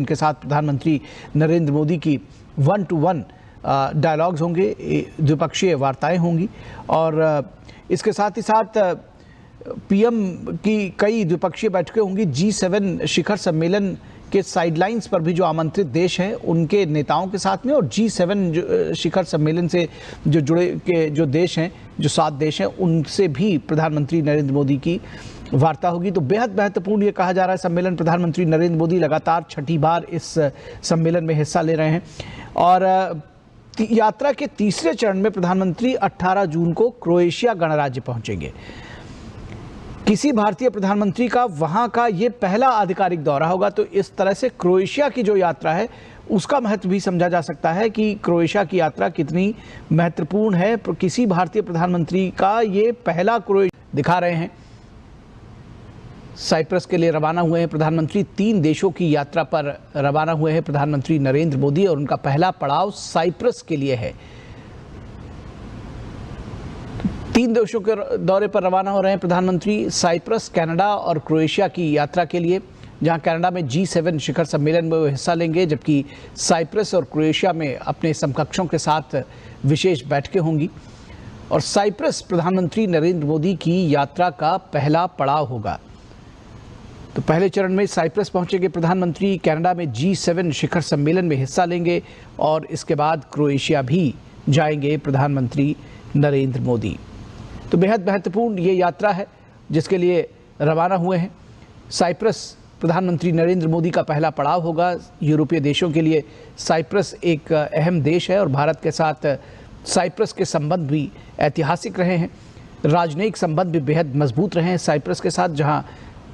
इनके साथ प्रधानमंत्री नरेंद्र मोदी की 1-to-1 डायलॉग्स होंगे, द्विपक्षीय वार्ताएं होंगी और इसके साथ ही साथ पीएम की कई द्विपक्षीय बैठकें होंगी। G7 शिखर सम्मेलन के साइडलाइंस पर भी जो आमंत्रित देश हैं उनके नेताओं के साथ में, और G7 शिखर सम्मेलन से जो जुड़े के जो देश हैं, जो 7 देश हैं, उनसे भी प्रधानमंत्री नरेंद्र मोदी की वार्ता होगी। तो बेहद महत्वपूर्ण ये कहा जा रहा है सम्मेलन। प्रधानमंत्री नरेंद्र मोदी लगातार छठी बार इस सम्मेलन में हिस्सा ले रहे हैं और यात्रा के तीसरे चरण में प्रधानमंत्री 18 जून को क्रोएशिया गणराज्य पहुंचेंगे। किसी भारतीय प्रधानमंत्री का वहां का ये पहला आधिकारिक दौरा होगा, तो इस तरह से क्रोएशिया की जो यात्रा है उसका महत्व भी समझा जा सकता है कि क्रोएशिया की यात्रा कितनी महत्वपूर्ण है। किसी भारतीय प्रधानमंत्री का ये पहला क्रोएशिया दिखा रहे हैं। साइप्रस के लिए रवाना हुए हैं प्रधानमंत्री। 3 देशों की यात्रा पर रवाना हुए हैं प्रधानमंत्री नरेंद्र मोदी और उनका पहला पड़ाव साइप्रस के लिए है। 3 देशों के दौरे पर रवाना हो रहे हैं प्रधानमंत्री, साइप्रस, कनाडा और क्रोएशिया की यात्रा के लिए, जहां कनाडा में G7 शिखर सम्मेलन में वो हिस्सा लेंगे, जबकि साइप्रस और क्रोएशिया में अपने समकक्षों के साथ विशेष बैठकें होंगी। और साइप्रस प्रधानमंत्री नरेंद्र मोदी की यात्रा का पहला पड़ाव होगा। तो पहले चरण में साइप्रस पहुंचेंगे प्रधानमंत्री, कनाडा में G7 शिखर सम्मेलन में हिस्सा लेंगे और इसके बाद क्रोएशिया भी जाएंगे प्रधानमंत्री नरेंद्र मोदी। तो बेहद महत्वपूर्ण ये यात्रा है जिसके लिए रवाना हुए हैं। साइप्रस प्रधानमंत्री नरेंद्र मोदी का पहला पड़ाव होगा। यूरोपीय देशों के लिए साइप्रस एक अहम देश है और भारत के साथ साइप्रस के संबंध भी ऐतिहासिक रहे हैं। राजनयिक संबंध भी बेहद मजबूत रहे हैं साइप्रस के साथ, जहां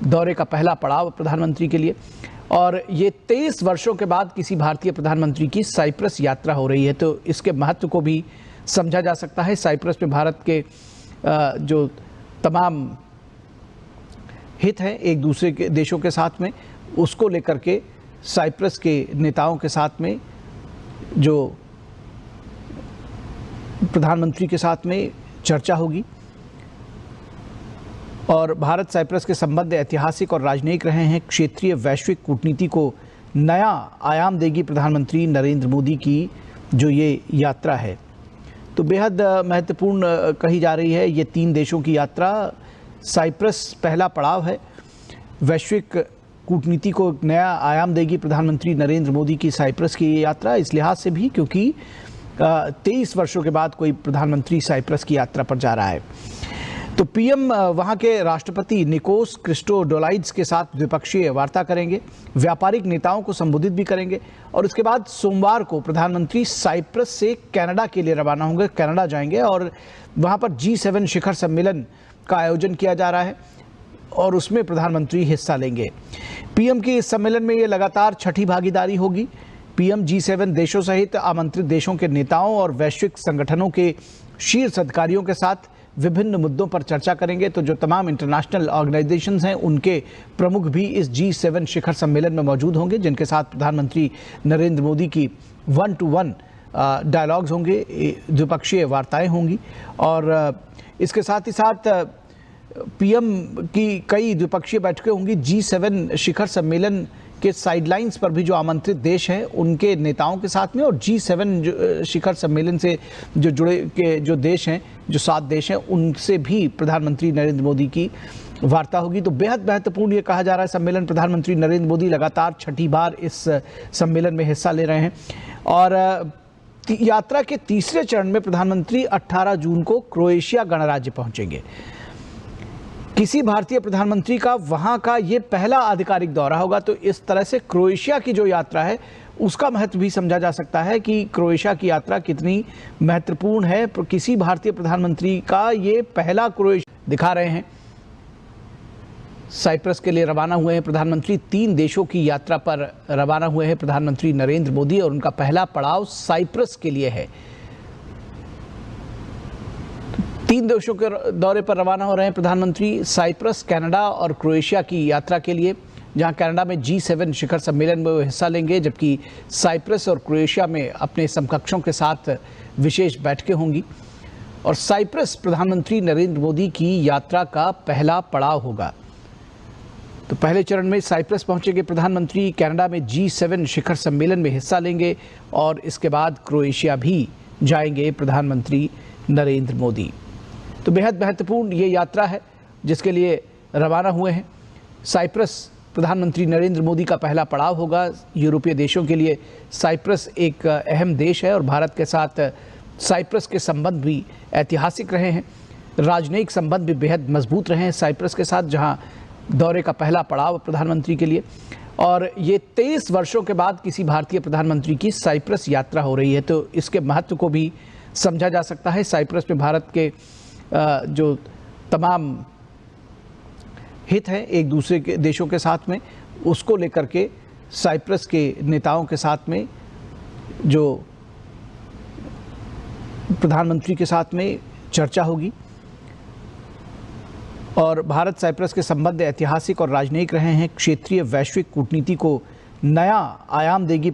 दौरे का पहला पड़ाव प्रधानमंत्री के लिए। और ये 23 वर्षों के बाद किसी भारतीय प्रधानमंत्री की साइप्रस यात्रा हो रही है, तो इसके महत्व को भी समझा जा सकता है। साइप्रस में भारत के जो तमाम हित हैं एक दूसरे के देशों के साथ में, उसको लेकर के साइप्रस के नेताओं के साथ में जो प्रधानमंत्री के साथ में चर्चा होगी। और भारत साइप्रस के संबंध ऐतिहासिक और राजनयिक रहे हैं। क्षेत्रीय वैश्विक कूटनीति को नया आयाम देगी प्रधानमंत्री नरेंद्र मोदी की जो ये यात्रा है। तो बेहद महत्वपूर्ण कही जा रही है ये 3 देशों की यात्रा। साइप्रस पहला पड़ाव है। वैश्विक कूटनीति को नया आयाम देगी प्रधानमंत्री नरेंद्र मोदी की साइप्रस की ये यात्रा, इस लिहाज से भी क्योंकि 23 वर्षों के बाद कोई प्रधानमंत्री साइप्रस की यात्रा पर जा रहा है। तो पीएम वहां के राष्ट्रपति निकोस क्रिस्टोडोलाइड्स के साथ द्विपक्षीय वार्ता करेंगे, व्यापारिक नेताओं को संबोधित भी करेंगे और उसके बाद सोमवार को प्रधानमंत्री साइप्रस से कनाडा के लिए रवाना होंगे, कनाडा जाएंगे और वहां पर G7 शिखर सम्मेलन का आयोजन किया जा रहा है और उसमें प्रधानमंत्री हिस्सा लेंगे। पीएम की इस सम्मेलन में ये लगातार छठी भागीदारी होगी। पीएम G7 देशों सहित आमंत्रित देशों के नेताओं और वैश्विक संगठनों के शीर्ष अधिकारियों के साथ विभिन्न मुद्दों पर चर्चा करेंगे। तो जो तमाम इंटरनेशनल ऑर्गेनाइजेशंस हैं उनके प्रमुख भी इस G7 शिखर सम्मेलन में मौजूद होंगे, जिनके साथ प्रधानमंत्री नरेंद्र मोदी की 1-to-1 डायलॉग्स होंगे, द्विपक्षीय वार्ताएं होंगी और इसके साथ ही साथ पीएम की कई द्विपक्षीय बैठकें होंगी। G7 शिखर सम्मेलन के साइडलाइंस पर भी जो आमंत्रित देश हैं उनके नेताओं के साथ में, और G7 शिखर सम्मेलन से जो जुड़े के जो देश हैं, जो 7 देश हैं, उनसे भी प्रधानमंत्री नरेंद्र मोदी की वार्ता होगी। तो बेहद महत्वपूर्ण ये कहा जा रहा है सम्मेलन। प्रधानमंत्री नरेंद्र मोदी लगातार छठी बार इस सम्मेलन में हिस्सा ले रहे हैं और यात्रा के तीसरे चरण में प्रधानमंत्री 18 जून को क्रोएशिया गणराज्य पहुंचेंगे। किसी भारतीय प्रधानमंत्री का वहां का ये पहला आधिकारिक दौरा होगा, तो इस तरह से क्रोएशिया की जो यात्रा है उसका महत्व भी समझा जा सकता है कि क्रोएशिया की यात्रा कितनी महत्वपूर्ण है। किसी भारतीय प्रधानमंत्री का ये पहला क्रोएशिया दिखा रहे हैं। साइप्रस के लिए रवाना हुए हैं प्रधानमंत्री। 3 देशों की यात्रा पर रवाना हुए हैं प्रधानमंत्री नरेंद्र मोदी और उनका पहला पड़ाव साइप्रस के लिए है। 3 देशों के दौरे पर रवाना हो रहे हैं प्रधानमंत्री, साइप्रस, कनाडा और क्रोएशिया की यात्रा के लिए, जहां कनाडा में G7 शिखर सम्मेलन में वो हिस्सा लेंगे, जबकि साइप्रस और क्रोएशिया में अपने समकक्षों के साथ विशेष बैठकें होंगी। और साइप्रस प्रधानमंत्री नरेंद्र मोदी की यात्रा का पहला पड़ाव होगा। तो पहले चरण में साइप्रस पहुंचेंगे प्रधानमंत्री, कनाडा में G7 शिखर सम्मेलन में हिस्सा लेंगे और इसके बाद क्रोएशिया भी जाएंगे प्रधानमंत्री नरेंद्र मोदी। तो बेहद महत्वपूर्ण ये यात्रा है जिसके लिए रवाना हुए हैं। साइप्रस प्रधानमंत्री नरेंद्र मोदी का पहला पड़ाव होगा। यूरोपीय देशों के लिए साइप्रस एक अहम देश है और भारत के साथ साइप्रस के संबंध भी ऐतिहासिक रहे हैं। राजनयिक संबंध भी बेहद मजबूत रहे हैं साइप्रस के साथ, जहां दौरे का पहला पड़ाव प्रधानमंत्री के लिए। और ये 23 वर्षों के बाद किसी भारतीय प्रधानमंत्री की साइप्रस यात्रा हो रही है, तो इसके महत्व को भी समझा जा सकता है। साइप्रस में भारत के जो तमाम हित हैं एक दूसरे के देशों के साथ में, उसको लेकर के साइप्रस के नेताओं के साथ में जो प्रधानमंत्री के साथ में चर्चा होगी। और भारत साइप्रस के संबंध ऐतिहासिक और राजनयिक रहे हैं। क्षेत्रीय वैश्विक कूटनीति को नया आयाम देगी